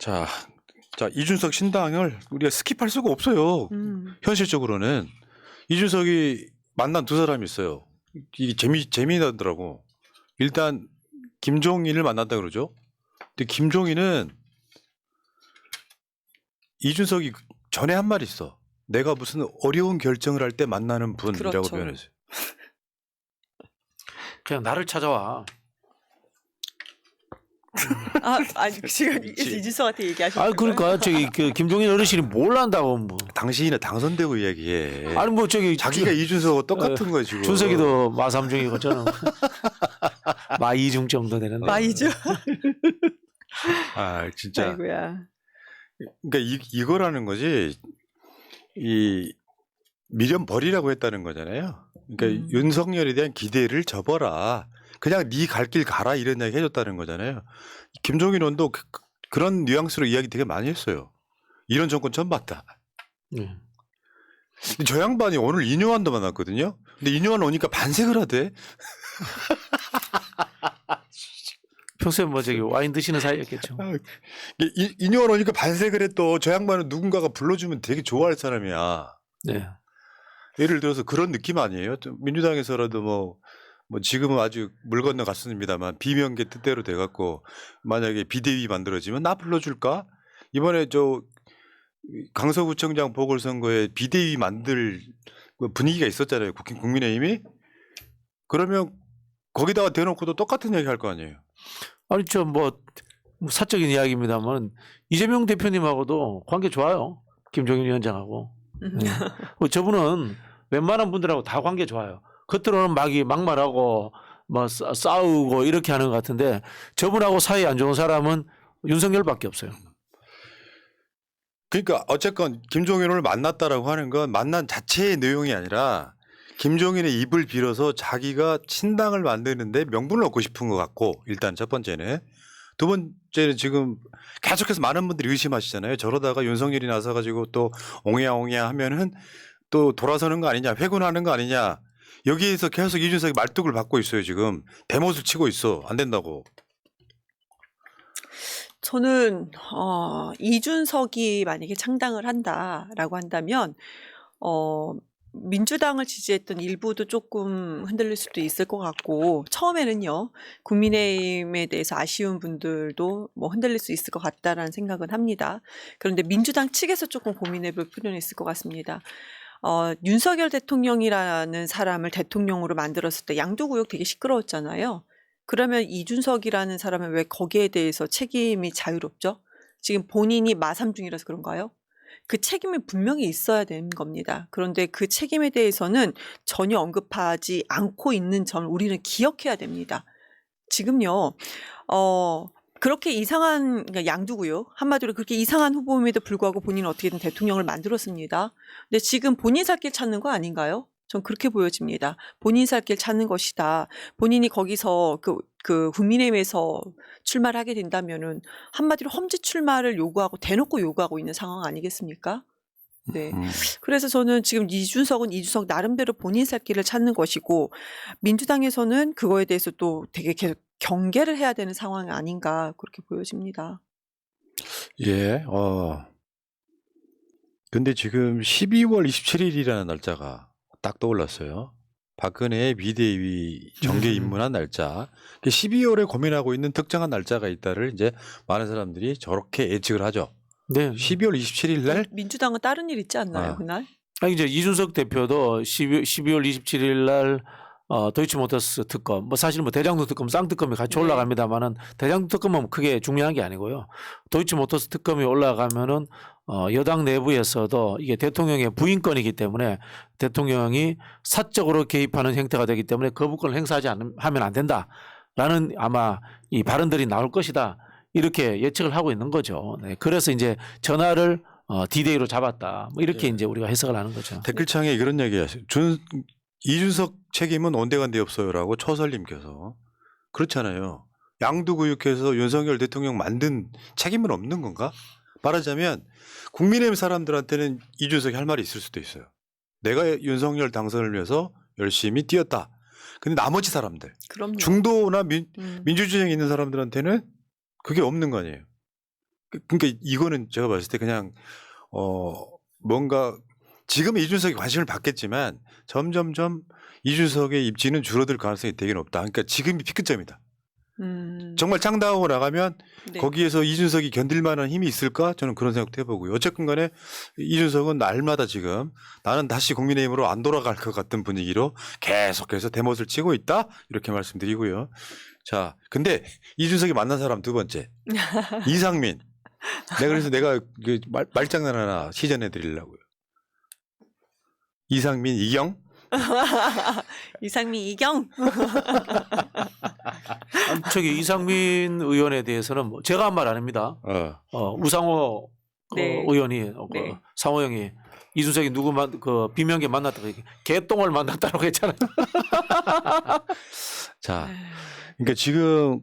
자, 이준석 신당을 우리가 스킵할 수가 없어요. 현실적으로는 이준석이 만난 두 사람이 있어요. 이게 재미나더라고. 일단 김종인을 만났다 그러죠. 근데 김종인은 이준석이 전에 한 말이 있어. 내가 무슨 어려운 결정을 할 때 만나는 분이라고 그렇죠. 표현했어요. 그냥 나를 찾아와. 아니 지금 이준석한테 얘기하시는 거예요? 그러니까 저기 그 김종인 어르신이 뭘 안다고 뭐. 당신은 당선되고 이야기해. 아니 뭐 저기 자기가 이준석하고 똑같은 거야 지금. 준석이도 마삼중이고 저는 마이중 정도 되는데. 마이죠. 아 진짜. 아이고야. 그러니까 이거라는 거지. 이 미련 버리라고 했다는 거잖아요. 그러니까 윤석열에 대한 기대를 접어라. 그냥 네 갈 길 가라 이런 이야기 해줬다는 거잖아요. 김종인 의원도 그런 뉘앙스로 이야기 되게 많이 했어요. 이런 정권 처음 봤다. 근데 저 양반이 오늘 이뇨환도 만났거든요. 근데 이뇨환 오니까 반색을 하대. 평소에 뭐 저기 와인 드시는 사이였겠죠. 이뇨환 오니까 반색을 해. 또 저 양반은 누군가가 불러주면 되게 좋아할 사람이야. 네. 예를 들어서 그런 느낌 아니에요? 민주당에서라도 뭐 지금은 아주 물 건너 갔습니다만 비명계 뜻대로 돼갖고 만약에 비대위 만들어지면 나 불러줄까? 이번에 저 강서구청장 보궐선거에 비대위 만들 분위기가 있었잖아요. 국민의힘이. 그러면 거기다가 대놓고도 똑같은 얘기 할 거 아니에요. 아니 저 뭐 사적인 이야기입니다만 이재명 대표님하고도 관계 좋아요. 김종인 위원장하고. 저분은 웬만한 분들하고 다 관계 좋아요. 겉으로는 막말하고 뭐 싸우고 이렇게 하는 것 같은데 저분하고 사이 안 좋은 사람은 윤석열밖에 없어요. 그러니까 어쨌건 김종인을 만났다라고 하는 건 만난 자체의 내용이 아니라 김종인의 입을 빌어서 자기가 신당을 만드는데 명분을 얻고 싶은 것 같고, 일단 첫 번째는. 두 번째는 지금 계속해서 많은 분들이 의심하시잖아요. 저러다가 윤석열이 나서가지고 또 옹야 하면은 또 돌아서는 거 아니냐, 회군하는 거 아니냐. 여기에서 계속 이준석이 말뚝을 받고 있어요. 지금 대못을 치고 있어. 안 된다고. 저는 이준석이 만약에 창당을 한다라고 한다면 민주당을 지지했던 일부도 조금 흔들릴 수도 있을 것 같고, 처음에는요 국민의힘에 대해서 아쉬운 분들도 뭐 흔들릴 수 있을 것 같다라는 생각은 합니다. 그런데 민주당 측에서 조금 고민해볼 필요는 있을 것 같습니다. 윤석열 대통령이라는 사람을 대통령으로 만들었을 때 양도구역 되게 시끄러웠잖아요. 그러면 이준석이라는 사람은 왜 거기에 대해서 책임이 자유롭죠? 지금 본인이 마삼중이라서 그런가요? 그 책임이 분명히 있어야 되는 겁니다. 그런데 그 책임에 대해서는 전혀 언급하지 않고 있는 점을 우리는 기억해야 됩니다. 지금요, 그렇게 이상한, 그러니까 양두구요. 한마디로 그렇게 이상한 후보임에도 불구하고 본인은 어떻게든 대통령을 만들었습니다. 근데 지금 본인 살 길 찾는 거 아닌가요? 전 그렇게 보여집니다. 본인 살 길 찾는 것이다. 본인이 거기서 그 국민의힘에서 출마를 하게 된다면은 한마디로 험지 출마를 요구하고 대놓고 요구하고 있는 상황 아니겠습니까? 네. 그래서 저는 지금 이준석은 이준석 나름대로 본인 살 길을 찾는 것이고, 민주당에서는 그거에 대해서 또 되게 계속 경계를 해야 되는 상황이 아닌가 그렇게 보여집니다. 예. 근데 지금 12월 27일이라는 날짜가 딱 떠올랐어요. 박근혜의 비대위 정계 입문한 날짜. 12월에 고민하고 있는 특정한 날짜가 있다를 이제 많은 사람들이 저렇게 예측을 하죠. 네. 12월 27일 날 민주당은 다른 일 있지 않나요, 그날? 이제 이준석 대표도 12월 27일 날 도이치모터스 특검, 뭐 사실 뭐 대장동 특검, 쌍특검이 같이 올라갑니다만은 대장동 특검은 크게 중요한 게 아니고요. 도이치모터스 특검이 올라가면은 여당 내부에서도 이게 대통령의 부인권이기 때문에 대통령이 사적으로 개입하는 형태가 되기 때문에 거부권을 행사하지 하면 안 된다라는 아마 이 발언들이 나올 것이다. 이렇게 예측을 하고 있는 거죠. 네. 그래서 이제 전화를 D-Day로 잡았다. 뭐 이렇게 이제 우리가 해석을 하는 거죠. 댓글창에 그런 얘기 하세요. 이준석 책임은 온데간데 없어요라고 초설님께서. 그렇잖아요. 양두구육해서 윤석열 대통령 만든 책임은 없는 건가? 말하자면 국민의힘 사람들한테는 이준석이 할 말이 있을 수도 있어요. 내가 윤석열 당선을 위해서 열심히 뛰었다. 근데 나머지 사람들, 그럼요. 중도나 민주주의에 있는 사람들한테는 그게 없는 거 아니에요. 그러니까 이거는 제가 봤을 때 그냥 뭔가 지금 이준석이 관심을 받겠지만 점점점 이준석의 입지는 줄어들 가능성이 되게 높다. 그러니까 지금이 피크점이다. 정말 창당하고 나가면 네. 거기에서 이준석이 견딜 만한 힘이 있을까? 저는 그런 생각도 해보고요. 어쨌든 간에 이준석은 날마다 지금 나는 다시 국민의힘으로 안 돌아갈 것 같은 분위기로 계속해서 대못을 치고 있다? 이렇게 말씀드리고요. 자, 근데 이준석이 만난 사람 두 번째. 이상민. 그래서 내가 말장난 하나 시전해 드리려고요. 이상민, 이경? 이상민, 이경? 저기 이상민 의원에 대해서는 뭐 제가 한 말 아닙니다. 우상호 네. 의원이 네. 상호 형이 이준석이 비명계 만났다고 개똥을 만났다고 했잖아요. 자, 그러니까 지금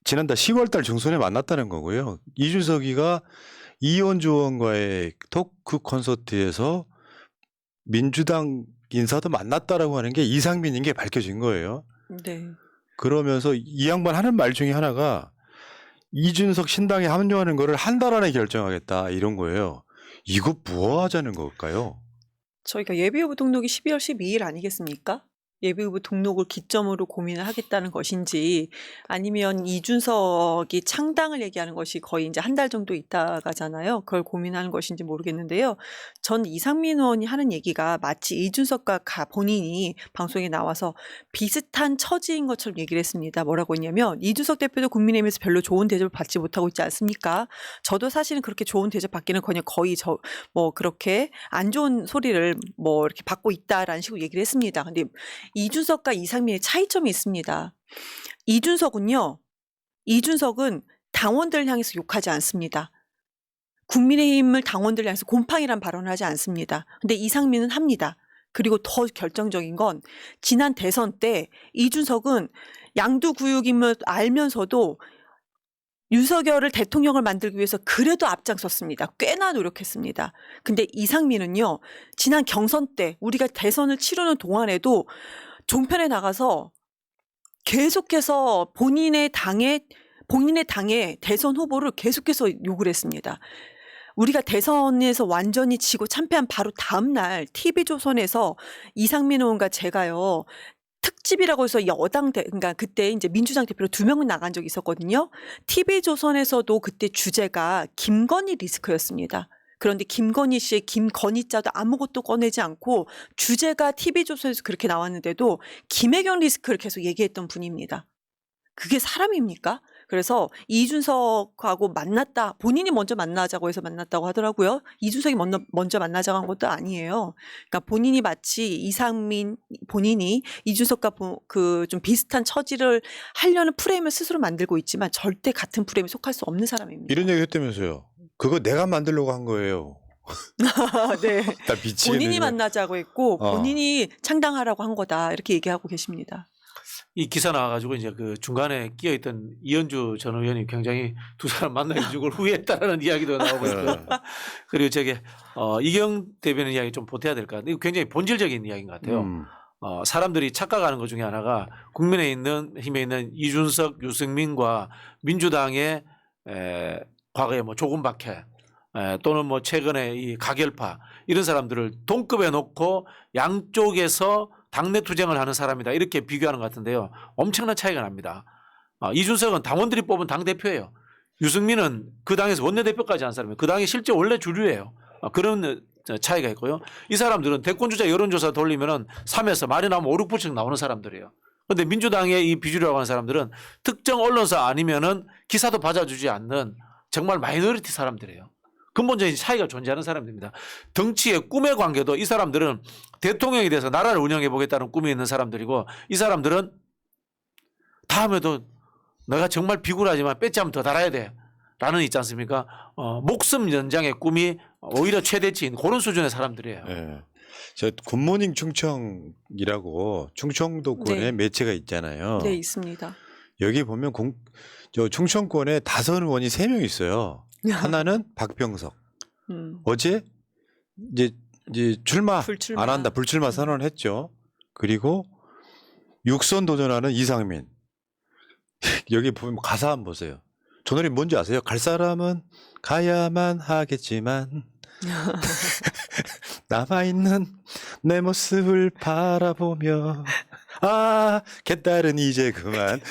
지난달 10월달 중순에 만났다는 거고요. 이준석이가 이현주 의원과의 토크 콘서트에서 민주당 인사도 만났다라고 하는 게 이상민인 게 밝혀진 거예요. 네. 그러면서 이 양반 하는 말 중에 하나가 이준석 신당에 합류하는 거를 한 달 안에 결정하겠다 이런 거예요. 이거 뭐 하자는 걸까요? 저희가 예비후보 등록이 12월 12일 아니겠습니까? 예비후보 등록을 기점으로 고민을 하겠다는 것인지 아니면 이준석이 창당을 얘기하는 것이 거의 이제 한 달 정도 있다가잖아요. 그걸 고민하는 것인지 모르겠는데요. 전 이상민 의원이 하는 얘기가 마치 이준석과 본인이 방송에 나와서 비슷한 처지인 것처럼 얘기를 했습니다. 뭐라고 했냐면 이준석 대표도 국민의힘에서 별로 좋은 대접을 받지 못하고 있지 않습니까? 저도 사실은 그렇게 좋은 대접 받기는커녕 거의 그렇게 안 좋은 소리를 이렇게 받고 있다라는 식으로 얘기를 했습니다. 근데 이준석과 이상민의 차이점이 있습니다. 이준석은 당원들을 향해서 욕하지 않습니다. 국민의힘을 당원들을 향해서 곰팡이란 발언을 하지 않습니다. 근데 이상민은 합니다. 그리고 더 결정적인 건 지난 대선 때 이준석은 양두구육임을 알면서도 윤석열을 대통령을 만들기 위해서 그래도 앞장섰습니다. 꽤나 노력했습니다. 근데 이상민은요, 지난 경선 때 우리가 대선을 치르는 동안에도 종편에 나가서 계속해서 본인의 당의 대선 후보를 계속해서 욕을 했습니다. 우리가 대선에서 완전히 지고 참패한 바로 다음 날 TV조선에서 이상민 의원과 제가요, 특집이라고 해서 그러니까 그때 이제 민주당 대표로 2명은 나간 적이 있었거든요. TV조선에서도 그때 주제가 김건희 리스크였습니다. 그런데 김건희 씨의 김건희자도 아무것도 꺼내지 않고 주제가 TV조선에서 그렇게 나왔는데도 김혜경 리스크를 계속 얘기했던 분입니다. 그게 사람입니까? 그래서 이준석하고 만났다. 본인이 먼저 만나자고 해서 만났다고 하더라고요. 이준석이 먼저 만나자고 한 것도 아니에요. 그러니까 본인이 마치 본인이 이준석과 좀 비슷한 처지를 하려는 프레임을 스스로 만들고 있지만 절대 같은 프레임에 속할 수 없는 사람입니다. 이런 얘기 했다면서요. 그거 내가 만들려고 한 거예요. 네. 나 미치겠네. 본인이 만나자고 했고 본인이 창당하라고 한 거다. 이렇게 얘기하고 계십니다. 이 기사 나와가지고 이제 그 중간에 끼어있던 이현주 전 의원이 굉장히 두 사람 만나기 죽을 후회했다라는 이야기도 나오고 있고요. 그리고 이경 대변인 이야기 좀 보태야 될 것 같아요. 이거 굉장히 본질적인 이야기인 것 같아요. 사람들이 착각하는 것 중에 하나가 국민의힘에 있는 이준석, 유승민과 민주당의 과거에 조금 박해 또는 최근에 이 가결파 이런 사람들을 동급에 놓고 양쪽에서 당내 투쟁을 하는 사람이다 이렇게 비교하는 것 같은데요. 엄청난 차이가 납니다. 이준석은 당원들이 뽑은 당대표예요. 유승민은 그 당에서 원내대표까지 한 사람이에요. 그 당의 실제 원래 주류예요. 그런 차이가 있고요. 이 사람들은 대권주자 여론조사 돌리면은 3에서 말이 나오면 5, 6% 나오는 사람들이에요. 그런데 민주당의 이 비주류라고 하는 사람들은 특정 언론사 아니면은 기사도 받아주지 않는 정말 마이너리티 사람들이에요. 근본적인 차이가 존재하는 사람들입니다. 덩치의 꿈의 관계도 이 사람들은 대통령이 돼서 나라를 운영해 보겠다는 꿈이 있는 사람들이고 이 사람들은 다음에도 내가 정말 비굴하지만 배지 한번 더 달아야 돼 라는 있지 않습니까? 목숨 연장의 꿈이 오히려 최대치인 그런 수준의 사람들이에요. 네. 저 굿모닝 충청이라고 충청도권에 네. 매체가 있잖아요. 네, 있습니다. 여기 보면 저 충청권에 다선 의원이 3명 있어요. 하나는 박병석. 어제 이제 출마 불출마. 안 한다. 불출마 선언을 했죠. 그리고 육선 도전하는 이상민. 여기 보면 가사 한번 보세요. 저 노래 뭔지 아세요? 갈 사람은 가야만 하겠지만 남아있는 내 모습을 바라보며 아 개딸은 이제 그만.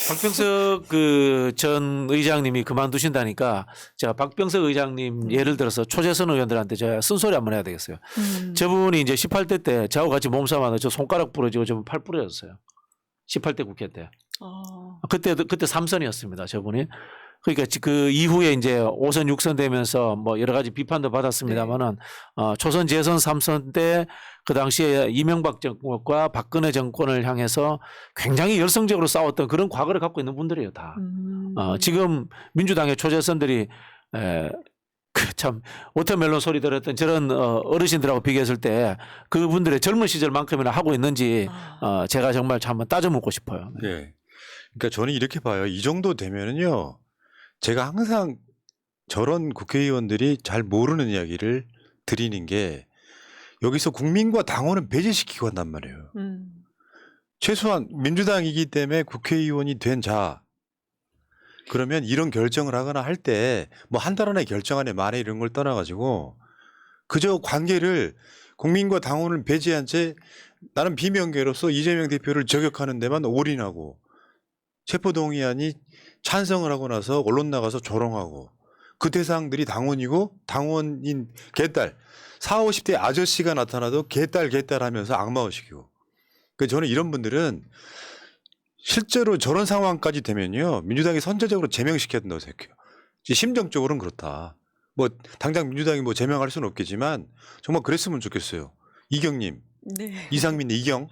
박병석 그 전 의장님이 그만두신다니까 제가 박병석 의장님 예를 들어서 초재선 의원들한테 제가 쓴소리 한번 해야 되겠어요. 저분이 이제 18대 때 저하고 같이 몸싸움하다 저 손가락 부러지고 저분 팔 부러졌어요. 18대 국회 때. 그때 3선이었습니다. 저분이. 그러니까 그 이후에 이제 5선 6선 되면서 뭐 여러 가지 비판도 받았습니다만은 초선 재선 3선 때 그 당시에 이명박 정권과 박근혜 정권을 향해서 굉장히 열성적으로 싸웠던 그런 과거를 갖고 있는 분들이에요, 다. 지금 민주당의 초재선들이 참 워터멜론 소리 들었던 저런 어르신들하고 비교했을 때 그분들의 젊은 시절만큼이나 하고 있는지 제가 정말 한번 따져 묻고 싶어요. 네. 그러니까 저는 이렇게 봐요. 이 정도 되면은요. 제가 항상 저런 국회의원들이 잘 모르는 이야기를 드리는 게 여기서 국민과 당원은 배제시키고 한단 말이에요. 최소한 민주당이기 때문에 국회의원이 된 자 그러면 이런 결정을 하거나 할 때 뭐 한 달 안에 결정안에 만에 이런 걸 떠나가지고 그저 관계를 국민과 당원을 배제한 채 나는 비명계로서 이재명 대표를 저격하는 데만 올인하고 체포동의안이 찬성을 하고 나서 언론 나가서 조롱하고 그 대상들이 당원이고 당원인 개딸 40, 50대 아저씨가 나타나도 개딸 하면서 악마화시키고 그 저는 이런 분들은 실제로 저런 상황까지 되면요 민주당이 선제적으로 제명시켜야 된다고 생각해요. 심정적으로는 그렇다. 뭐 당장 민주당이 뭐 제명할 수는 없겠지만 정말 그랬으면 좋겠어요. 이경님, 네. 이상민, 이경.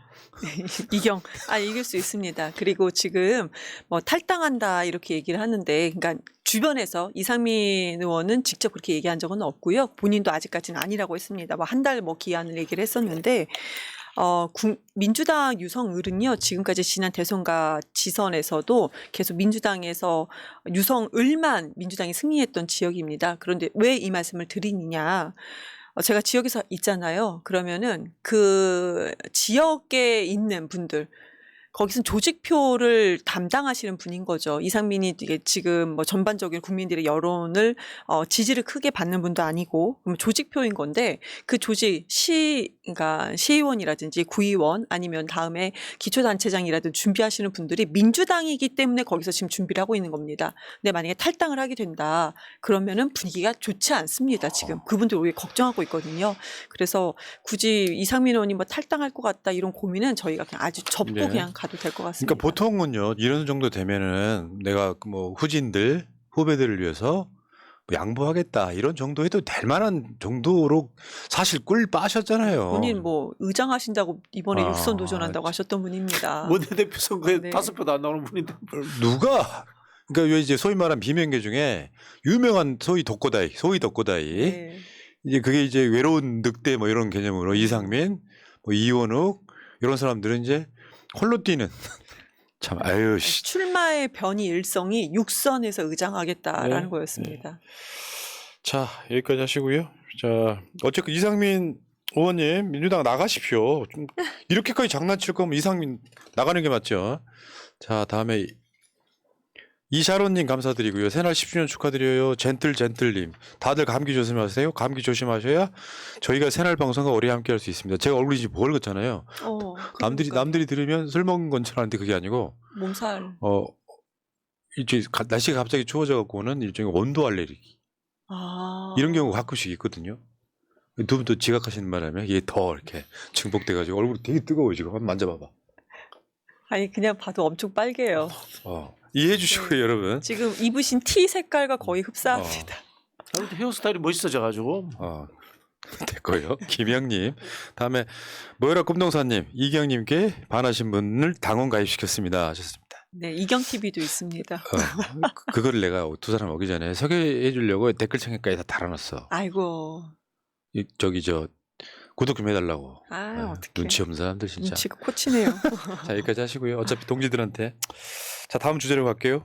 이길 수 있습니다. 그리고 지금 뭐 탈당한다 이렇게 얘기를 하는데, 그러니까 주변에서 이상민 의원은 직접 그렇게 얘기한 적은 없고요. 본인도 아직까지는 아니라고 했습니다. 뭐 한 달 뭐 기한을 얘기를 했었는데, 민주당 유성을은요, 지금까지 지난 대선과 지선에서도 계속 민주당에서 유성을만 민주당이 승리했던 지역입니다. 그런데 왜 이 말씀을 드리느냐. 제가 지역에서 있잖아요. 그러면은 그 지역에 있는 분들, 거기서는 조직표를 담당하시는 분인 거죠. 이상민이 이게 지금 뭐 전반적인 국민들의 여론을 지지를 크게 받는 분도 아니고, 그럼 조직표인 건데 그 조직 그러니까 시의원이라든지 구의원 아니면 다음에 기초단체장이라든지 준비하시는 분들이 민주당이기 때문에 거기서 지금 준비를 하고 있는 겁니다. 근데 만약에 탈당을 하게 된다 그러면은 분위기가 좋지 않습니다. 지금 그분들 오히려 걱정하고 있거든요. 그래서 굳이 이상민 의원이 뭐 탈당할 것 같다 이런 고민은 저희가 그냥 아주 접고 네. 그냥 가도 될 것 같습니다. 그러니까 보통은요 이런 정도 되면은 내가 뭐 후진들 후배들을 위해서 뭐 양보하겠다 이런 정도 해도 될 만한 정도로 사실 꿀 빠셨잖아요. 본인 뭐 의장하신다고 이번에 아, 육선 도전한다고 하셨던 분입니다. 원내대표 선거에 네. 5표도 안 나오는 분인데. 누가 그러니까 왜 이제 소위 말한 비명계 중에 유명한 소위 덕고다이 네. 이제 그게 이제 외로운 늑대 뭐 이런 개념으로 이상민 뭐 이원욱 이런 사람들은 이제 홀로 뛰는 참 아유 씨. 출마의 변이 일성이 육선에서 의장하겠다라는 네. 거였습니다. 자 여기까지 하시고요. 자 어쨌든 이상민 의원님 민주당 나가십시오. 좀 이렇게까지 장난칠 거면 이상민 나가는 게 맞죠. 자 다음에 이샤론님 감사드리고요. 새날 10주년 축하드려요. 젠틀님 다들 감기 조심하세요. 감기 조심하셔야 저희가 새날 방송과 오래 함께할 수 있습니다. 제가 얼굴이 지금 벌겋잖아요. 남들이 들으면 술 먹은 건 줄 아는데 그게 아니고 몸살. 이제 날씨가 갑자기 추워져 갖고는 일종의 온도 알레르기 이런 경우가 가끔씩 있거든요. 두 분 또 지각하시는 바람에 이게 더 이렇게 증폭돼 가지고 얼굴이 되게 뜨거워요 지금. 한번 만져봐봐. 아니 그냥 봐도 엄청 빨개요. 이해해 주시고요 여러분. 지금 입으신 티 색깔과 거의 흡사합니다. 아무튼 헤어스타일이 멋있어져가지고. 됐고요. 김영님 다음에 모여라 꿈동사님 이경님께 반하신 분을 당원 가입시켰습니다 하셨습니다. 네, 이경 TV도 있습니다. 그거를 내가 두 사람 오기 전에 소개해 주려고 댓글창에까지 다 달아놨어. 아이고. 저 구독 좀 해달라고. 어떡해. 눈치 없는 사람들 진짜. 눈치가 코치네요. 자 여기까지 하시고요. 어차피 동지들한테. 자 다음 주제로 갈게요.